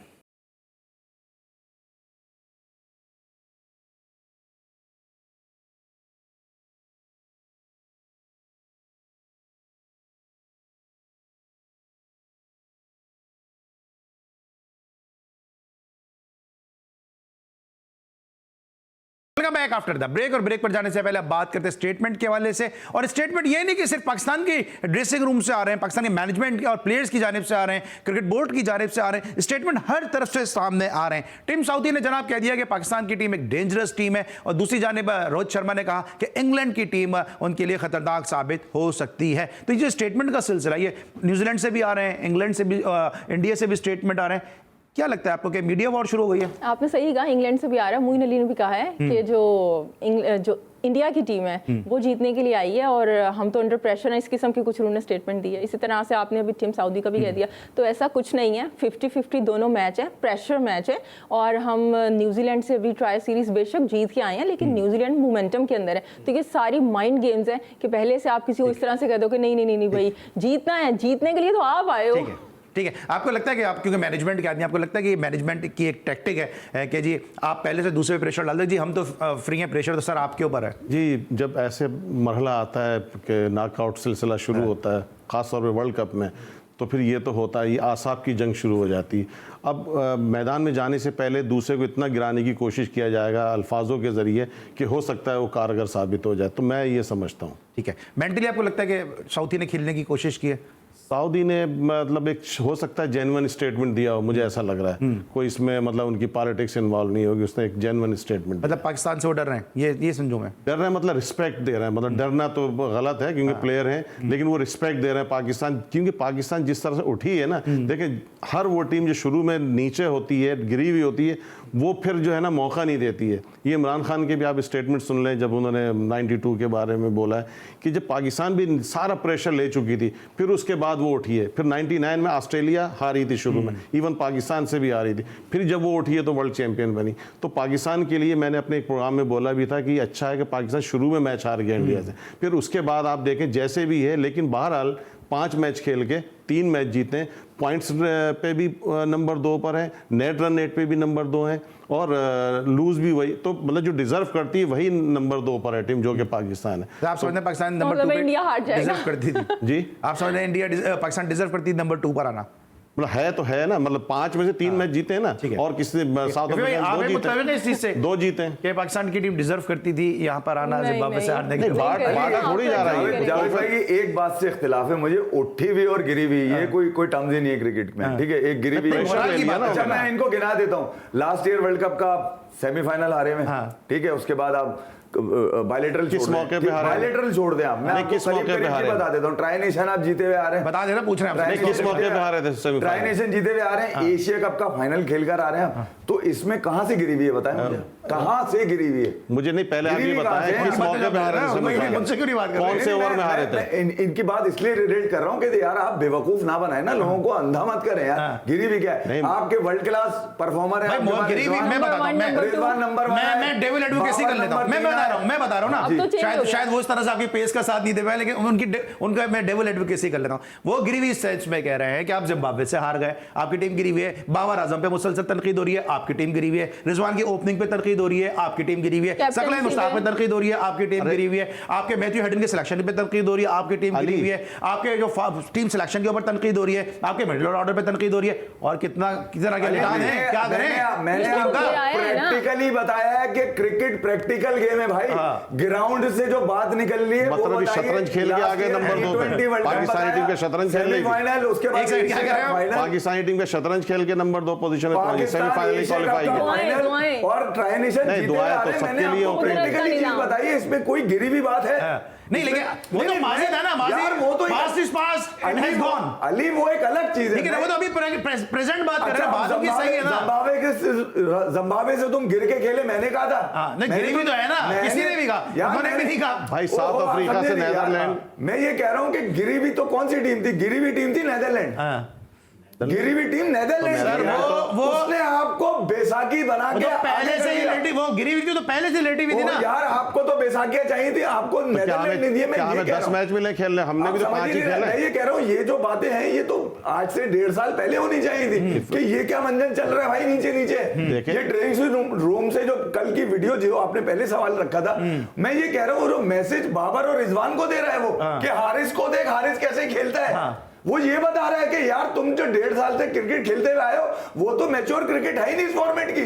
Welcome back after the break. और ब्रेक पर जाने से पहले अब बात करते हैं स्टेटमेंट के हवाले से। और स्टेटमेंट ये नहीं कि सिर्फ पाकिस्तान की ड्रेसिंग रूम से आ रहे हैं, पाकिस्तान के मैनेजमेंट और प्लेयर्स की जानिब से आ रहे हैं, क्रिकेट बोर्ड की जानिब से आ रहे हैं, स्टेटमेंट हर तरफ से सामने आ रहे हैं। टीम साउदी ने जनाब कह दिया कि पाकिस्तान की टीम एक डेंजरस टीम है और दूसरी जानिब रोहित शर्मा ने कहा कि इंग्लैंड की टीम उनके लिए खतरनाक साबित हो सकती है। तो ये स्टेटमेंट का सिलसिला ये न्यूजीलैंड से भी आ रहे हैं, इंग्लैंड से भी, इंडिया से भी स्टेटमेंट आ रहे हैं। क्या लगता है आपको कि मीडिया वॉर शुरू हो गई है? आपने सही कहा, इंग्लैंड से भी आ रहा है। मोइन अली ने भी कहा है कि जो इंडिया की टीम है वो जीतने के लिए आई है और हम तो अंडर प्रेशर है, इस किस्म के कुछ उन्होंने स्टेटमेंट दी है। इसी तरह से आपने अभी टीम सऊदी का भी कह दिया, तो ऐसा कुछ नहीं है। 50-50 दोनों मैच है, प्रेशर मैच है और हम न्यूजीलैंड से भी ट्राई सीरीज बेशक जीत के आए हैं, लेकिन न्यूजीलैंड मोमेंटम के अंदर है। तो ये सारी माइंड गेम्स है कि पहले से आप किसी को इस तरह से कह दो कि नहीं भाई जीतना है, जीतने के लिए तो आप आए हो। ठीक है, आपको लगता है कि आप क्योंकि मैनेजमेंट के आदमी, आपको लगता है कि मैनेजमेंट की एक टैक्टिक है कि जी आप पहले से दूसरे पे प्रेशर डाल दो, जी हम तो फ्री हैं, प्रेशर तो सर आपके ऊपर है? जी, जब ऐसे मरहला आता है कि नॉकआउट सिलसिला शुरू होता है ख़ासतौर पर वर्ल्ड कप में, तो फिर ये तो होता है, ये आसाब की जंग शुरू हो जाती है। अब मैदान में जाने से पहले दूसरे को इतना गिराने की कोशिश किया जाएगा अल्फाजों के ज़रिए कि हो सकता है वो कारगर साबित हो जाए। तो मैं ये समझता हूँ। ठीक है, मेंटली आपको लगता है कि साउदी ने खेलने की कोशिश की है? सऊदी ने मतलब एक हो सकता है जेन्युइन स्टेटमेंट दिया हो, मुझे ऐसा लग रहा है। कोई इसमें मतलब उनकी पॉलिटिक्स इन्वॉल्व नहीं होगी, उसने एक जेन्युइन स्टेटमेंट। मतलब पाकिस्तान से वो डर रहे हैं, ये समझो मैं। डर रहे हैं मतलब रिस्पेक्ट दे रहे हैं, मतलब डरना तो गलत है क्योंकि प्लेयर हैं, लेकिन वो रिस्पेक्ट दे रहे हैं पाकिस्तान, क्योंकि पाकिस्तान जिस तरह से उठी है ना, देखिए हर वो टीम जो शुरू में नीचे होती है, गिरी हुई होती है, वो फिर जो है ना मौका नहीं देती है। ये इमरान खान के भी आप स्टेटमेंट सुन लें, जब उन्होंने 92 के बारे में बोला है कि जब पाकिस्तान भी सारा प्रेशर ले चुकी थी, फिर उसके बाद वो उठी है। फिर 99 में ऑस्ट्रेलिया हारी थी शुरू में, इवन पाकिस्तान से भी हारी थी, फिर जब वो उठी है तो वर्ल्ड चैंपियन बनी। तो पाकिस्तान के लिए मैंने अपने एक प्रोग्राम में बोला भी था कि अच्छा है कि पाकिस्तान शुरू में मैच हार गया इंडिया से, फिर उसके बाद आप देखें जैसे भी है, लेकिन बहरहाल 5 मैच खेल के 3 मैच जीते, पॉइंट्स पे भी नंबर 2 पर है, नेट रन रेट पे भी नंबर 2 है और लूज भी वही, तो मतलब जो डिजर्व करती है वही नंबर 2 पर है टीम, जो कि पाकिस्तान है। तो आप समझते हैं पाकिस्तान नंबर 2 पे इंडिया हार जाएगा? डिजर्व करती थी जी? आप समझते हैं इंडिया पाकिस्तान डिजर्व करती है नंबर 2 पर आना? मतलब है तो है ना, मतलब 5 में से 3 मैच जीते हैं ना, और किसी साउथ अफ्रीका 2 जीते हैं कि पाकिस्तान की टीम डिजर्व करती थी यहाँ पर आना, जिम्बाब्वे से हारने के बाद। थोड़ी जा रहा है। जावेद भाई एक बात से इख्तिलाफ है मुझे, उठी भी और गिरी भी, ये कोई टर्म्स ही नहीं है क्रिकेट में। ठीक है, एक गिरी भी। अच्छा मैं इनको गिना देता हूँ, लास्ट ईयर वर्ल्ड कप का सेमीफाइनल हारे में, ठीक है, उसके बाद आप बायलेटरल किस मौके पे हारे? बायलेटरल छोड़ दें आप, मैं किस मौके पे हारे बता देता हूं। ट्राई नेशन आप जीते हुए आ रहे हैं, बता देना, पूछ रहे हैं किस मौके पे हारे थे? ट्राई नेशन जीते हुए आ रहे हैं, एशिया कप का फाइनल खेलकर आ रहे हैं, तो इसमें कहां से गिरी हुई है बताएं मुझे, कहां से गिरी हुई है? मुझे नहीं, पहले आप ये बताएं किस मौके पे हारे थे, मुझसे क्यों नहीं बात कर रहे? कौन से ओवर में हारे थे? इनकी बात इसलिए रिलेट कर रहा हूं कि यार आप बेवकूफ ना बनाए ना, लोगों को अंधा मत करें यार। गिरी भी क्या है, आपके वर्ल्ड क्लास परफॉर्मर है, गिरी भी मैं बताता हूं, रिजवान नंबर 1, मैं डेविड एडवोकेसी कर लेता हूं, मैं बता रहा हूं ना, शायद वो इस तरह से आपकी पेस का साथ नहीं दे पाए, लेकिन उनका मैं डेविल एडवोकेसी कर लेता हूं। वो गिरी हुई सेंस में कह रहे हैं कि आप जिम्बाब्वे से हार गए, आपकी टीम गिरी हुई है, बाबर आजम पे मुसलसल तनकीद हो रही है, आपकी टीम गिरी हुई है, रिजवान की ओपनिंग पे तनकीद हो रही है, आपकी टीम गिरी हुई है, सकलैन मुश्ताक पे तनकीद हो रही है, आपकी टीम गिरी हुई है, आपके मैथ्यू हेडन के सिलेक्शन पे तनकीद हो रही है, आपकी टीम गिरी हुई है, आपके जो टीम सिलेक्शन के ऊपर तनकीद हो रही है, आपके मिडिल ऑर्डर पे तनकीद हो रही है, और कितना क्या लिटान है, क्या करें? मैंने आपको प्रैक्टिकली बताया है कि क्रिकेट प्रैक्टिकल गेम है भाई ग्राउंड से जो बात निकल रही है, मतलब ये शतरंज खेल के आगे नंबर 2 पे पाकिस्तानी टीम के शतरंज खेल रही फाइनल, उसके बाद पाकिस्तानी टीम के शतरंज खेल के नंबर 2 पोजीशन में पहुंची, सेमीफाइनल क्वालीफाई किया और ट्राई नेशन नहीं, दुआएं तो सबके लिए होती है। प्रैक्टिकली चीज बताइए, इसमें कोई गिरी हुई बात है नहीं, लेकिन वो तो माजी था ना, माजी, यार वो तो past is past, it has gone। Ali वो एक अलग चीज है, लेकिन वो तो अभी प्रेजेंट बात कर रहे हैं, बातों की सही है ना। जिम्बाब्वे से तुम गिर के खेले, मैंने कहा था। नहीं, गिरी भी तो है ना, किसी ने भी कहा, उन्होंने भी नहीं कहा भाई। साउथ अफ्रीका से नेदरलैंड, मैं ये कह रहा हूँ कि गिरी हुई तो कौन सी टीम थी? गिरी हुई टीम थी नेदरलैंड, गिरी हुई टीम नेदरलैंड। वो उसने आपको बेसाखी बना के पहले से ही लेटी, वो गिरी हुई थी तो पहले से लेटी हुई थी ना यार। आपको तो बेसाखियां चाहिए थी, आपको नेदरलैंड नहीं दिए। मैं 10 मैच में खेलने, हमने भी तो 5 ही खेले। मैं ये कह रहा हूँ, ये जो बातें हैं ये तो आज से 1.5 साल पहले होनी चाहिए थी कि ये क्या मंजन चल रहा है भाई नीचे नीचे। ये ट्रेनिंग रूम से जो कल की वीडियो जो आपने पहले सवाल रखा था, मैं ये कह रहा हूँ, मैसेज बाबर और रिजवान को दे रहा है वो कि हारिस को देख, हारिस कैसे खेलता है। वो ये बता रहा है कि यार तुम जो 1.5 साल से क्रिकेट खेलते हुए आए हो, वो तो मैच्योर क्रिकेट है ही नहीं इस फॉर्मेट की।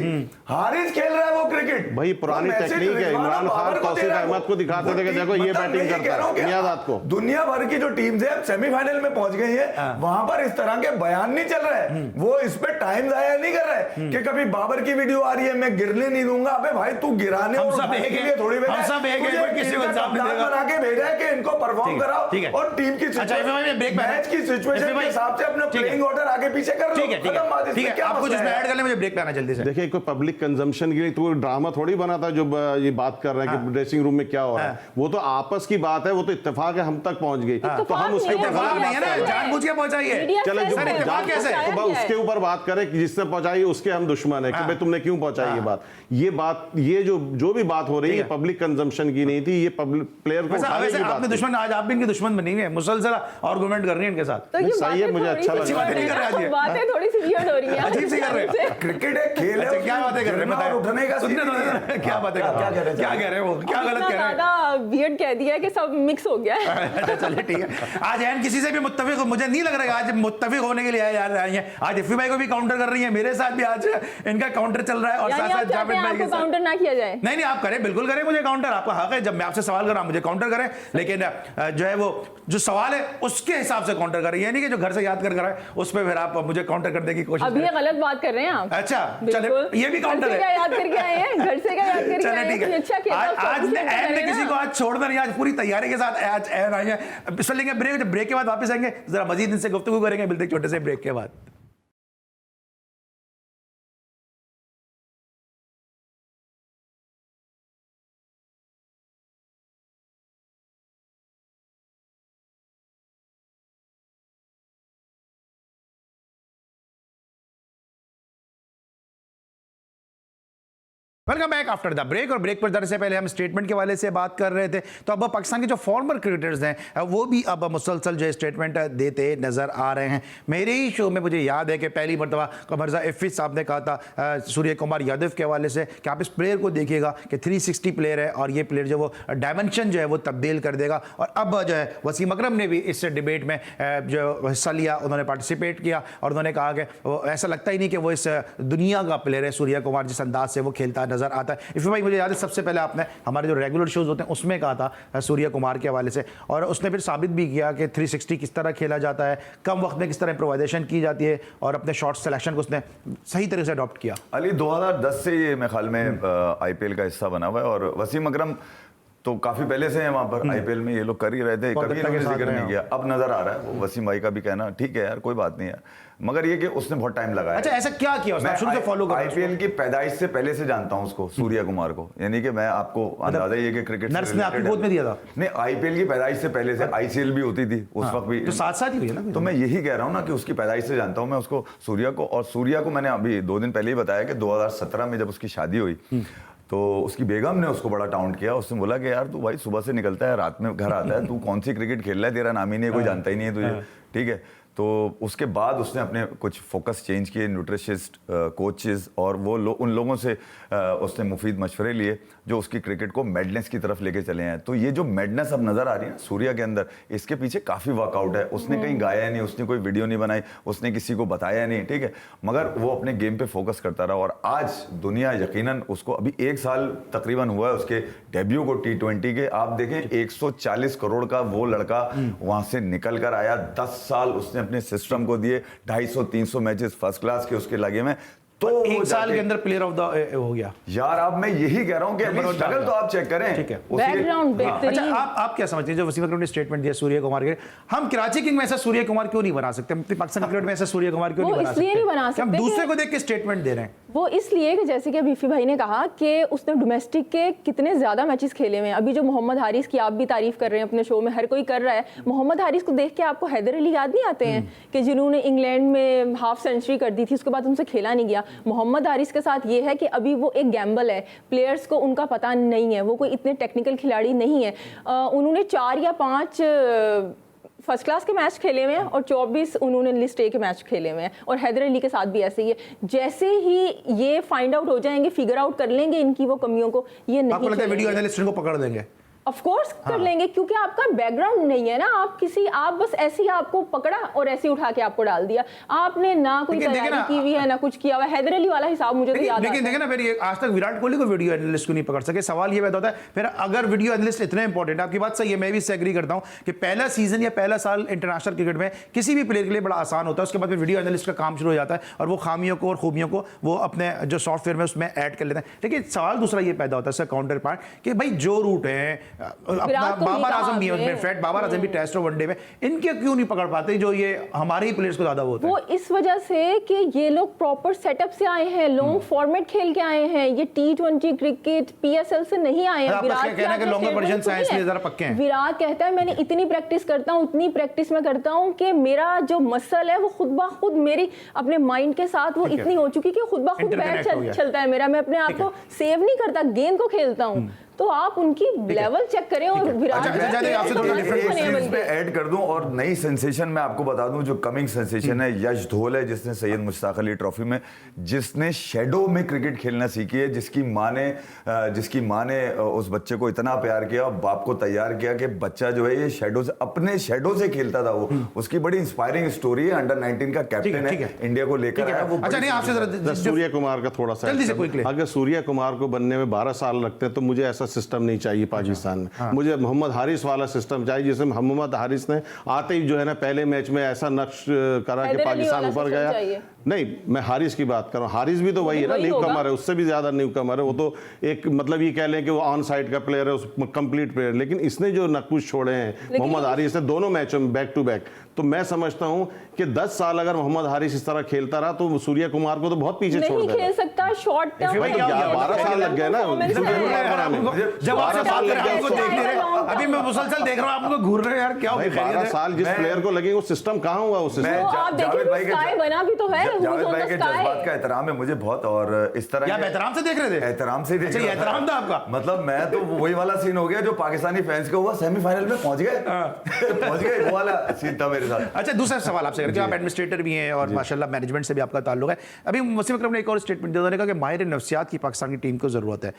हारिस खेल रहा है वो क्रिकेट, भाई पुरानी टेक्निक है। इमरान खान, तौसीफ अहमद को दिखाते थे कि देखो ये बैटिंग करता है। नियाज़ात को दुनिया भर की जो टीम्स है सेमीफाइनल में पहुंच गई है, वहां पर इस तरह के बयान नहीं चल रहा है। वो इस पे टाइम जाया नहीं कर रहा है कि कभी बाबर की वीडियो आ रही है, मैं गिरने नहीं दूंगा। अबे भाई तू गिराने और के लिए थोड़ी बना के भेजा है कि इनको परफॉर्म कराओ और टीम की मैच की सिचुएशन के हिसाब से अपना प्लेइंग ऑर्डर आगे पीछे कर लो। ठीक है, आपको जिसमें ऐड करने मुझे ब्रेक पे आना जल्दी से। देखिए, कोई पब्लिक कंजम्पशन के लिए तो ड्रामा थोड़ी बना था जो ये बात कर रहे हैं कि ड्रेसिंग रूम में क्या हो रहा है। वो तो आपस की बात है, वो तो इत्तेफाक है, हम तक पहुंच गई तो हम उसके ऊपर नहीं है ना, जानबूझ के पहुंचाई है। चले जो उसके ऊपर बात करें कि जिसने पहुंचाई उसके हम दुश्मन है कि भाई तुमने क्यों पहुंचाई ये बात। ये जो भी बात हो रही है पब्लिक कंजम्पशन की नहीं थी, ये पब्लिक प्लेयर को आपने दुश्मन, आज आप भी इनके दुश्मन बनी हुई है, मुसलसल आर्गुमेंट कर रही है इनके साथ। सही है, मुझे अच्छा लगा। बातें थोड़ी सी वियर्ड हो रही हैं, अजीब सी कर रहे हैं। क्रिकेट है, खेल है, क्या बातें कर रहे हैं बताएं। उठने का क्या बातें कर रहे हैं, क्या कह रहे हैं वो, क्या गलत कह रहे हैं। ज्यादा वियर्ड कह दिया कि सब मिक्स हो गया है। चलिए ठीक है, आज एन किसी से भी मुत्तफिक, मुझे नहीं लग रहा है आज मुत्तफिक होने के लिए आई है। आज इफ्फी भाई को भी काउंटर कर रही है, मेरे साथ भी आज इनका काउंटर चल रहा है और साथ साथ जावेद भाई के काउंटर ना किया जाए। नहीं, आप करें, बिल्कुल करें, मुझे काउंटर, आपका हक है। जब मैं आपसे सवाल कर रहा हूं मुझे काउंटर करें, लेकिन जो है वो जो सवाल है उसके हिसाब से काउंटर करें, यानी कि जो घर से याद कर रहा है उस पे फिर आप मुझे काउंटर करने की कोशिश अभी ये गलत बात कर रहे हैं आप। अच्छा चले, ये भी काउंटर है। याद करके आए हैं, घर से क्या याद करके आए हैं। अच्छा किया, आज ने किसी को आज छोड़ना नहीं, आज पूरी तैयारी के साथ आज एन आई है। चलेंगे ब्रेक के बाद वापस आएंगे, जरा मजीद इनसे गुफ्तगू करेंगे, मिलते हैं छोटे से ब्रेक के बाद। Welcome back after the break. और ब्रेक पर जाने से पहले हम स्टेटमेंट के वाले से बात कर रहे थे, तो अब पाकिस्तान के जो फॉर्मर क्रिकेटर्स हैं वो भी अब मुसलसल जो स्टेटमेंट देते नजर आ रहे हैं। मेरे ही शो में मुझे याद है कि पहली मरतबा कमरजा इफ़ी साहब ने कहा था सूर्य कुमार यादव के हवाले से कि आप इस प्लेयर को देखिएगा कि 360 प्लेयर है और ये प्लेयर जो वो डायमेंशन जो है वो तब्दील कर देगा। और अब जो है वसीम अकरम ने भी इस डिबेट में जो हिस्सा लिया, उन्होंने पार्टिसिपेट किया और उन्होंने कहा कि वो ऐसा लगता ही नहीं कि वो इस दुनिया का प्लेयर है सूर्य कुमार, जिस अंदाज से वो खेलता नजर आता है। इफ़ी भाई, मुझे याद है सबसे पहले आपने हमारे जो रेगुलर शोज होते हैं उसमें कहा था सूर्य कुमार के हवाले से, और उसने फिर साबित भी किया कि 360 किस तरह खेला जाता है, कम वक्त में किस तरह इम्प्रोवाइजेशन की जाती है और अपने शॉट सिलेक्शन को उसने सही तरीके से अडॉप्ट किया। अली 2010 से ये मेरे ख्याल में आईपीएल का हिस्सा बना हुआ है और वसीम अकरम तो काफी पहले से हैं वहां पर आईपीएल में, ये लोग कर ही रहे थे, कभी इन्होंने जिक्र नहीं किया। अब नजर आ रहा है वो वसीम भाई का भी कहना ठीक है यार, कोई बात नहीं है, मगर ये कि उसने बहुत टाइम लगाया। अच्छा, ऐसा क्या किया उसने? शुरू से फॉलो कर आईपीएल की पैदाइश से पहले से जानता हूं उसको, सूर्य कुमार को, यानी कि मैं आपको अंदाजा ये कि क्रिकेट नर्स ने आपकी गोद में दिया था? नहीं, आईपीएल की पैदाइश से पहले से आईसीएल भी होती थी उस वक्त भी, तो साथ साथ ही हुई ना। तो मैं यही कह रहा हूं ना कि उसकी पैदाइश से जानता हूं मैं उसको, सूर्य को। और सूर्य को मैंने अभी 2 दिन पहले ही बताया कि 2017 में जब उसकी शादी हुई तो उसकी बेगम ने उसको बड़ा टाउंट किया। उसने बोला कि यार तू भाई सुबह से निकलता है, रात में घर आता है, तू कौन सी क्रिकेट खेल रहा है, तेरा नाम ही नहीं है, कोई जानता ही नहीं है तुझे, ठीक है। तो उसके बाद उसने अपने कुछ फोकस चेंज किए, न्यूट्रिशिस्ट, कोचेस, और वो उन लोगों से उसने मुफीद मशवरे लिए जो उसकी क्रिकेट को मैडनेस की तरफ लेके चले हैं। तो ये जो मैडनेस अब नज़र आ रही है ना सूर्या के अंदर, इसके पीछे काफ़ी वर्कआउट है। उसने कहीं गाया नहीं, उसने कोई वीडियो नहीं बनाई, उसने किसी को बताया नहीं, ठीक है, मगर वो अपने गेम पे फोकस करता रहा। और आज दुनिया यकीनन उसको, अभी 1 साल तकरीबन हुआ है उसके डेब्यू को T20 के, आप देखें 140 करोड़ का वो लड़का वहां से निकल कर आया। 10 साल उसने अपने सिस्टम को दिए, 250-300 मैचेस फर्स्ट क्लास के उसके लगे में, तो 1 साल के अंदर प्लेयर ऑफ द हो गया यार। अब मैं यही कह रहा हूँ कि स्ट्रगल तो आप चेक करें, ठीक है, बैकग्राउंड बेहतरीन। अच्छा, आप क्या समझते हैं जो वसीम अकरम ने स्टेटमेंट दिया सूर्य कुमार के, हम कराची किंग में ऐसा सूर्य कुमार क्यों नहीं बना सकते, हम पाकिस्तान क्रिकेट में ऐसा सूर्य कुमार क्यों नहीं बना सकते? इसलिए नहीं बना सकते हम दूसरे को देख के स्टेटमेंट दे रहे हैं। वो इसलिए कि जैसे कि बीफी भाई ने कहा कि उसने डोमेस्टिक के कितने ज्यादा मैचेस खेले हुए हैं। अभी जो मोहम्मद हारिस की आप भी तारीफ कर रहे हैं अपने शो में, हर कोई कर रहा है, मोहम्मद हारिस को देख के आपको हैदर अली याद नहीं आते हैं कि जिन्होंने इंग्लैंड में हाफ सेंचुरी कर दी थी, उसके बाद उनसे खेला नहीं गया। मोहम्मद हारिस के साथ ये है कि अभी वो एक गैम्बल है, प्लेयर्स को उनका पता नहीं है, वो कोई इतने टेक्निकल खिलाड़ी नहीं है। उन्होंने 4 या 5 फर्स्ट क्लास के मैच खेले हुए हैं और 24 उन्होंने लिस्ट ए के मैच खेले हुए हैं। और हैदर अली के साथ भी ऐसे ही है। जैसे ही ये फाइंड आउट हो जाएंगे, फिगर आउट कर लेंगे इनकी वो कमियों को, ये नहीं, आपको लगता है वीडियो एनालिस्ट को पकड़ देंगे? ऑफ कोर्स कर लेंगे, क्योंकि आपका बैकग्राउंड नहीं है ना। आप बस ऐसे ही आपको पकड़ा और ऐसे ही उठा के आपको डाल दिया। आपने ना कोई तैयारी की हुई है, ना कुछ किया हुआ। हैदर अली वाला हिसाब मुझे तो याद आता है। लेकिन देखें ना, फिर ये आज तक विराट कोहली को वीडियो एनालिस्ट क्यों नहीं पकड़ सके? सवाल ये पैदा होता है फिर, अगर वीडियो एनालिस्ट इतने इंपॉर्टेंट है, आपकी बात सही है, मैं भी इससे एग्री करता हूं कि पहला सीजन या पहला साल इंटरनेशनल क्रिकेट में किसी भी प्लेयर के लिए बड़ा आसान होता है। उसके बाद फिर वीडियो एनालिस्ट का काम शुरू हो जाता है और वो खामियों को और खूबियों को वो अपने जो सॉफ्टवेयर में उसमें ऐड कर लेते हैं। लेकिन सवाल दूसरा ये पैदा होता है, इसका काउंटर पार्ट, कि भाई जो रूट है, बाबर आजम भी है, इनफैक्ट बाबर आजम भी टेस्ट और वनडे में, इनके क्यों नहीं पकड़ पाते जो ये हमारे ही प्लेयर्स को ज्यादा होता है? वो इस वजह से कि ये लोग प्रॉपर सेटअप से आए हैं, लॉन्ग फॉर्मेट खेल के आए हैं, ये T20 क्रिकेट PSL से नहीं आए हैं। विराट कहता है मैंने इतनी प्रैक्टिस करता हूँ, उतनी प्रैक्टिस में करता हूँ कि मेरा जो मसल है वो खुद ब खुद मेरी अपने माइंड के साथ वो इतनी हो चुकी कि खुद ब खुद बैट चलता है मेरा। मैं अपने आप को सेव नहीं करता, गेंद को खेलता हूँ। तो आप उनकी लेवल चेक करें और विराट पे ऐड कर दूं और नई सेंसेशन मैं आपको बता दूं, जो कमिंग सेंसेशन है, यश धोल है, जिसने सैयद मुश्ताक अली ट्रॉफी में, जिसने शेडो में क्रिकेट खेलना सीखी है, जिसकी माँ ने उस बच्चे को इतना प्यार किया और बाप को तैयार किया कि बच्चा जो है ये शेडो से, अपने शेडो से खेलता था। वो उसकी बड़ी इंस्पायरिंग स्टोरी है। अंडर 19 का कैप्टन है, इंडिया को लेकर आया वो। अच्छा, नहीं आपसे सूर्य कुमार का थोड़ा सा, अगर सूर्य कुमार को बनने में 12 साल लगते हैं तो मुझे ऐसा सिस्टम नहीं चाहिए पाकिस्तान में। मुझे मोहम्मद हारिस वाला सिस्टम चाहिए, जिसमें मोहम्मद हारिस ने आते ही जो है ना पहले मैच में ऐसा नक्श करा कि पाकिस्तान ऊपर गया। नहीं, मैं हारिस की बात कर रहा हूँ। हारिस भी तो वही है ना, न्यू कमर है, उससे भी ज्यादा न्यू कमर है वो तो। एक मतलब ये कह लें कि वो ऑन साइड का प्लेयर है, कंप्लीट प्लेयर। लेकिन इसने जो नक्कुश छोड़े हैं मोहम्मद हारिस ने दोनों मैचों में बैक टू बैक, तो मैं समझता हूं कि 10 साल अगर मोहम्मद हारिस इस तरह खेलता रहा तो सूर्य कुमार को तो बहुत पीछे छोड़ देगा। नहीं खेल सकता शॉर्ट टर्म में, 12 साल लग गए ना, जब आप साल लग गए, देख नहीं रहे, अभी मैं मुसलसल देख रहा हूं, आपको घूर रहे हैं यार, क्या हो गया? 12 साल जिस प्लेयर को लगे वो सिस्टम कहां हुआ? उस सिस्टम आप देखिए स्काई बना भी तो है, जावेद भाई के जज्बात का एहतराम है मुझे बहुत। और इस तरह आप एहतराम से देख रहे थे? एहतराम से देख रहा था। एहतराम था आपका? मतलब मैं तो वही वाला सीन हो गया जो पाकिस्तानी फैंस का हुआ, सेमीफाइनल में पहुंच गए, वो वाला सीन था मेरे साथ। अच्छा, दूसरा सवाल आपसे करके, आप एडमिनिस्ट्रेटर भी हैं और माशाल्लाह मैनेजमेंट से भी आपका ताल्लुक है। अभी वसीम अकरम ने एक और स्टेटमेंट दिया, उन्होंने कहा कि माहिर नफ्सियात की पाकिस्तान की टीम को जरूरत है।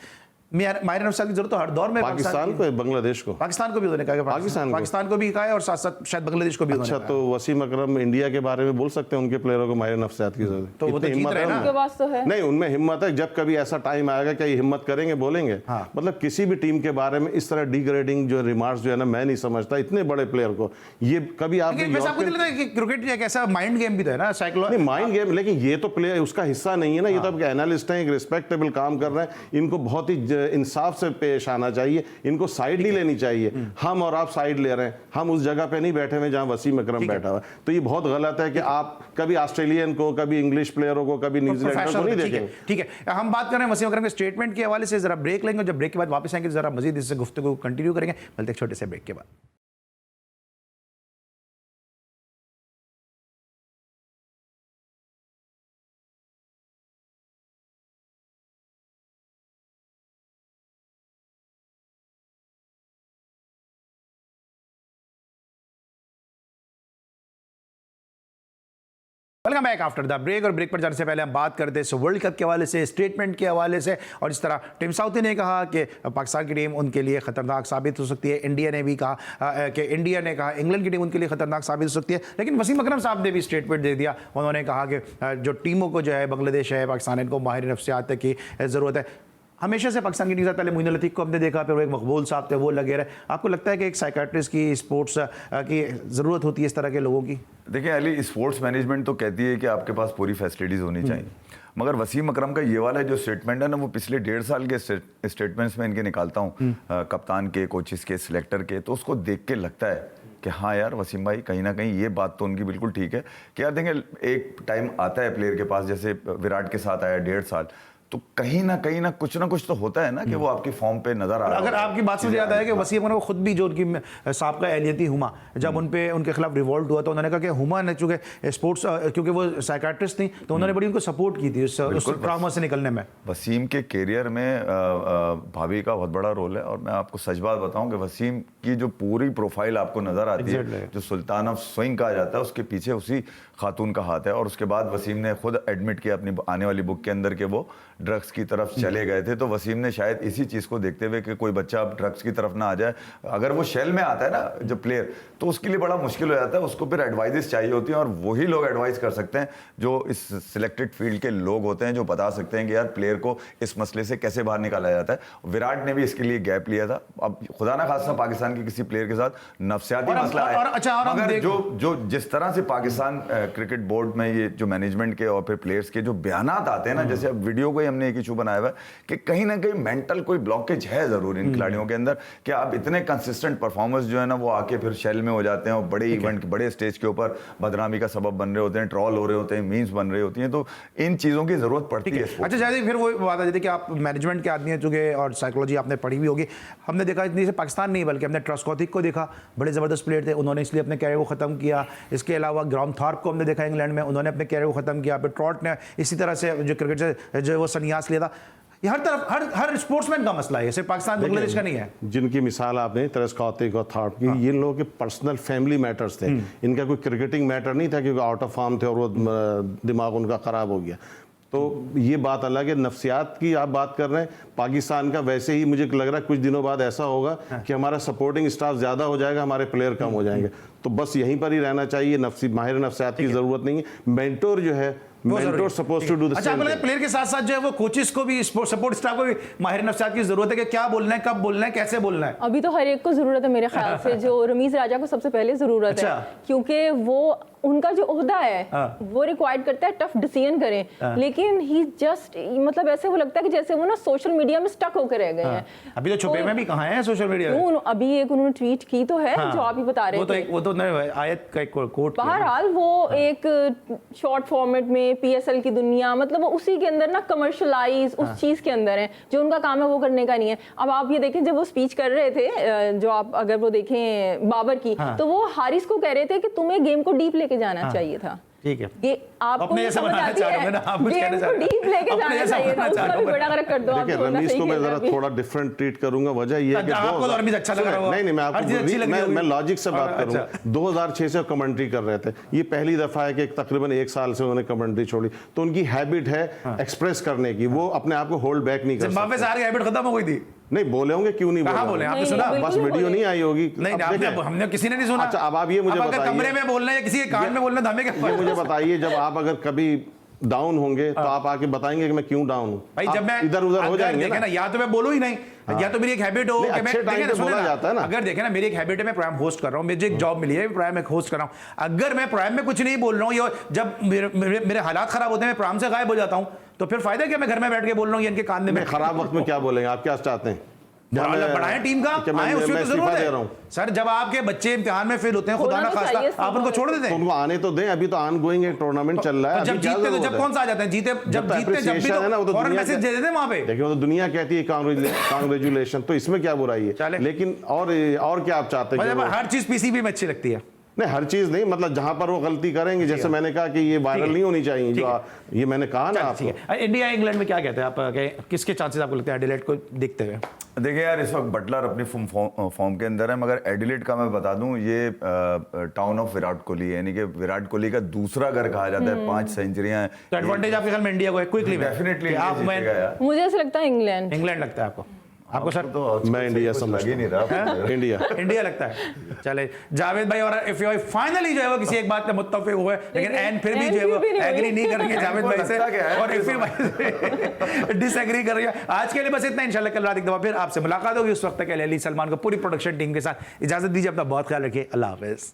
माहिर नफ्सियात की जरूरत तो हर दौर में पाकिस्तान को, बांग्लादेश को, पाकिस्तान को भी उन्होंने कहा, पाकिस्तान को भी कहा है और साथ साथ शायद बांग्लादेश को भी। अच्छा, तो वसीम अकरम इंडिया के बारे में बोल सकते हैं उनके प्लेयरों को माहिर नफ्सियात की जरूरत? तो वो तो हिम्मत है ना, नहीं उनमें हिम्मत है। जब कभी ऐसा टाइम आएगा क्या ये हिम्मत करेंगे, बोलेंगे? मतलब किसी भी टीम के बारे में इस तरह डिग्रेडिंग जो रिमार्क्स जो है ना, मैं नहीं समझता इतने बड़े प्लेयर को ये कभी आप क्रिकेट एक ऐसा माइंड गेम भी तो है ना, साइकोलॉजी माइंड गेम, लेकिन ये तो प्लेयर उसका हिस्सा नहीं है ना। ये तो आपके एनालिस्ट हैं, एक रिस्पेक्टेबल काम कर रहे हैं, इनको बहुत ही इंसाफ से पेश आना चाहिए, इनको साइड नहीं लेनी चाहिए। हम और आप साइड ले रहे हैं, हम उस जगह पे नहीं बैठे हुए जहां वसीम अकरम बैठा हुआ। तो ये बहुत गलत है कि आप कभी ऑस्ट्रेलियन को, कभी इंग्लिश प्लेयरों को, कभी न्यूजीलैंड को नहीं देखेंगे। ठीक है, हम बात कर रहे हैं वसीम अकरम के स्टेटमेंट के हवाले से, जरा ब्रेक लेंगे, जब ब्रेक के बाद वापस आएंगे जरा मजीद इससे गुफ्तगू कंटिन्यू करेंगे। मिलते हैं छोटे से ब्रेक के बाद। Welcome back after the break. और ब्रेक पर जाने से पहले हम बात करते हैं वर्ल्ड कप के हवाले से, स्टेटमेंट के हवाले से, और इस तरह टीम साउथी ने कहा कि पाकिस्तान की टीम उनके लिए खतरनाक साबित हो सकती है। इंडिया ने भी कहा कि इंडिया ने कहा इंग्लैंड की टीम उनके लिए खतरनाक साबित हो सकती है। लेकिन वसीम अकरम साहब ने भी स्टेटमेंट दे दिया। उन्होंने कहा कि जो टीमों को जो है बांग्लादेश है, पाकिस्तान, इनको माहिर नफ्सियात की ज़रूरत है। हमेशा से पाकिस्तान की टीम से पहले मोइन लतीफ़ को हमने देखा, फिर वो एक मकबूल साहब थे, वो लगे रहे। आपको लगता है कि एक साइकाट्रिस्ट की, स्पोर्ट्स की ज़रूरत होती है इस तरह के लोगों की? देखिए अली, स्पोर्ट्स मैनेजमेंट तो कहती है कि आपके पास पूरी फैसिलिटीज़ होनी चाहिए, मगर वसीम अकरम का ये वाला जो स्टेटमेंट है ना, वो पिछले 1.5 साल के स्टेटमेंट्स में इनके निकालता हूँ, कप्तान के, कोचेस के, सिलेक्टर के, तो उसको देख के लगता है कि हाँ यार वसीम भाई कहीं ना कहीं ये बात तो उनकी बिल्कुल ठीक है कि यार देखें, एक टाइम आता है प्लेयर के पास, जैसे विराट के साथ आया 1.5 साल, तो कहीं ना कुछ तो होता है ना कि वो आपकी फॉर्म पे नजर आ रहा है। अगर आपकी बात से याद आया कि वसीम अकरम खुद भी जो उनकी साबका एहलियती हुमा, जब उनके खिलाफ रिवॉल्ट हुआ तो उन्होंने कहा कि हुमा ने चूंकि स्पोर्ट्स, क्योंकि वो साइकाट्रिस्ट थी, तो उन्होंने बड़ी उनको सपोर्ट की थी उस ट्रॉमा से निकलने में। वसीम के करियर में भाभी का बहुत बड़ा रोल है, और मैं आपको सच बात बताऊं कि वसीम की जो पूरी प्रोफाइल आपको नजर आती है, जो सुल्तान ऑफ स्विंग कहा जाता है, उसके पीछे उसी खातून का हाथ है। और उसके बाद वसीम ने खुद एडमिट किया अपनी आने वाली बुक के अंदर कि वो ड्रग्स की तरफ चले गए थे। तो वसीम ने शायद इसी चीज़ को देखते हुए कि कोई बच्चा अब ड्रग्स की तरफ ना आ जाए, अगर वो शेल में आता है ना जो प्लेयर, तो उसके लिए बड़ा मुश्किल हो जाता है, उसको फिर एडवाइजेस चाहिए होती हैं, और वही लोग एडवाइस कर सकते हैं जो इस सिलेक्टेड फील्ड के लोग होते हैं, जो बता सकते हैं कि यार प्लेयर को इस मसले से कैसे बाहर निकाला जाता है। विराट ने भी इसके लिए गैप लिया था। अब खुदा ना खासा पाकिस्तान के किसी प्लेयर के साथ नफ्सियाती मसला है, मगर जो जिस तरह से पाकिस्तान क्रिकेट बोर्ड में ये जो मैनेजमेंट के और फिर प्लेयर्स के जो बयानात आते हैं ना, जैसे अब वीडियो को ही हमने एक इशू बनाया हुआ है कि कहीं ना कहीं मेंटल कोई ब्लॉकेज है जरूर इन खिलाड़ियों के अंदर, कि आप इतने कंसिस्टेंट परफॉर्मर्स जो है ना, वो आके फिर शेल में हो जाते हैं और बड़े इवेंट, बड़े स्टेज के ऊपर बदनामी का सबब बन रहे होते हैं, ट्रॉल हो रहे होते हैं, मीम्स बन रही होती हैं, तो इन चीजों की जरूरत पड़ती है। अच्छा जायद, फिर वो बात आ जाती है कि आप मैनेजमेंट के आदमी हैं चूंकि, और साइकोलॉजी आपने पढ़ी भी होगी। हमने देखा इतनी से पाकिस्तान नहीं बल्कि हमने ट्रस्कोथिक को देखा, बड़े ज़बरदस्त प्लेयर थे, उन्होंने इसलिए अपने कैरियर को ख़त्म किया। इसके अलावा ग्राम थॉर्प को हमने देखा इंग्लैंड में, उन्होंने अपने कैरियर को ख़त्म किया। फिर ट्रॉट ने इसी तरह से जो क्रिकेट से जो वो संन्यास लिया था। ये हर तरफ हर स्पोर्ट्समैन का मसला है, सिर्फ पाकिस्तान बांग्लादेश का नहीं है। जिनकी मिसाल आपने तरस्कौतिक और थॉर्प की, ये लोगों के पर्सनल फैमिली मैटर्स थे, इनका कोई क्रिकेटिंग मैटर नहीं था क्योंकि आउट ऑफ फॉर्म थे और वो दिमाग उनका ख़राब हो गया। तो ये बात अलग है। नफ्सियात की आप बात कर रहे हैं, पाकिस्तान का वैसे ही मुझे लग रहा है कुछ दिनों बाद ऐसा होगा कि हमारा सपोर्टिंग स्टाफ ज़्यादा हो जाएगा, हमारे प्लेयर कम हो जाएंगे, तो बस यहीं पर ही रहना चाहिए। माहिर नफ्सियात की ज़रूरत नहीं है। मेंटोर जो है, mentor suppose to do the same thing. Player के साथ साथ जो है वो कोचेस को भी, सपोर्ट स्टाफ को भी माहिर नफ्सियात की जरूरत है कि क्या बोलना है, कब बोलना है, कैसे बोलना है। अभी तो हर एक को जरूरत है मेरे ख्याल से। जो रमीज राजा को सबसे पहले जरूरत है, क्योंकि वो उनका जो ओहदा है वो रिक्वायर्ड करता है टफ डिसीजन करें, लेकिन ही जस्ट मतलब ऐसे वो लगता है कि जैसे वो ना सोशल मीडिया में स्टक होकर रह गए हैं। अभी तो छुपे में भी कहाँ हैं सोशल मीडिया में? अभी एक उन्होंने ट्वीट की तो है जो आप ही बता रहे थे, वो तो आयत का एक कोट। बहरहाल वो एक शॉर्ट फॉर्मेट में पीएसएल की दुनिया, मतलब वो उसी के अंदर ना कमर्शलाइज उस चीज के अंदर है, जो उनका काम है वो करने का नहीं है। अब आप ये देखें, जब वो स्पीच कर रहे थे, जो आप अगर वो देखें बाबर की, तो वो हारिस को कह रहे थे कि तुम्हें गेम को डीप लेके जाना चाहिए था। ठीक है, ये आपको अपने जैसा बनाना चाह रहे हो ना, आप कुछ कहना चाह रहे हो, डीप लेके जाना चाहिए था, उसका भी बड़ा कर दो। देखिए रमीज को मैं जरा थोड़ा डिफरेंट ट्रीट करूंगा। वजह ये है कि आपको तो रमीज अच्छा लग रहा है। नहीं, मैं आपको मैं लॉजिक से बात करूंगा। 2006 से कमेंट्री कर रहे थे, ये पहली दफा है कि तकरीबन 1 साल से उन्होंने कमेंट्री छोड़ी, तो उनकी हैबिट है एक्सप्रेस करने की, वो अपने आप को होल्ड बैक नहीं कर सकते। सारी हैबिट खत्म हो गई थी। नहीं बोले होंगे, क्यों नहीं बोले? आपने सुना? बस वीडियो नहीं आई होगी। नहीं, हमने किसी ने नहीं सुना। अच्छा, अब आप ये मुझे बताइए, कमरे में बोलना है किसी के कान में बोलना, हमें क्या? ये मुझे बताइए, जब आप अगर कभी डाउन होंगे तो आप आके बताएंगे कि मैं क्यों डाउन हूं? भाई जब मैं इधर उधर हो जाएंगे ना, या तो मैं बोलूं ही नहीं, या तो मेरी एक हैबिट हो कि मैं बोला जाता है ना। अगर देखें ना, मेरी एक हैबिट है, मैं प्रोग्राम होस्ट कर रहा हूं, मुझे एक जॉब मिली है, प्रोग्राम में होस्ट कर रहा हूं। अगर मैं प्रोग्राम में कुछ नहीं बोल रहा हूं, या जब मेरे हालात खराब होते हैं, मैं प्रोग्राम से गायब हो जाता हूं, तो फिर फायदा क्या मैं घर में बैठ के बोल रहा हूं इनके कान में? खराब वक्त में क्या बोलेंगे आप? क्या चाहते हैं? बढ़ाएं टीम का, आए उसमें तो जरूरत है। सर जब आपके बच्चे इम्तिहान में फेल होते हैं, खुदा ना खास्ता आप उनको छोड़ देते हैं? उनको आने तो दें, अभी तो ऑन गोइंग एक टूर्नामेंट चल रहा है। जब जीतते तो जब कौन सा आ जाते हैं? जीते जब फौरन मैसेज दे देते हैं वहां पे। देखिए वो तो दुनिया कहती है कांग्रेचुलेशन, तो इसमें क्या बुराई है? लेकिन और क्या आप चाहते हैं? हर चीज पीसीबी में अच्छी लगती है। नहीं, हर चीज नहीं, मतलब जहां पर वो गलती करेंगे, जैसे मैंने कहा कि ये वायरल नहीं होनी चाहिए, जो ये मैंने कहा ना आपको। इंडिया इंग्लैंड में क्या कहते हैं आप, किसके चांसेस आपको लगते हैं एडिलेड को देखते हुए? देखिए यार, इस वक्त बटलर अपनी फॉर्म के अंदर है, मगर एडिलेड का मैं बता दूं, ये टाउन ऑफ विराट कोहली है, यानी कि विराट कोहली का दूसरा घर कहा जाता है, 5 सेंचुरियां हैं। तो एडवांटेज आपके ख्याल में इंडिया को है क्विकली? डेफिनेटली मुझे ऐसा लगता है इंग्लैंड लगता है आपको सर? तो मैं इंडिया समझ ही नहीं रहा। इंडिया लगता है। चले जावेद भाई, और इफ यू फाइनली जो है वो किसी एक बात पे मुत्तफिक हुए, लेकिन एन फिर भी जो है वो एग्री नहीं कर रही है जावेद भाई से, और इफ भाई डिसएग्री कर रही है। आज के लिए बस इतना, इंशाल्लाह कल रात एक दफा फिर आपसे मुलाकात होगी। उस वक्त तक के लिए अली सलमान को पूरी प्रोडक्शन टीम के साथ इजाजत दीजिए। अपना बहुत ख्याल रखिए। अल्लाह हाफिज।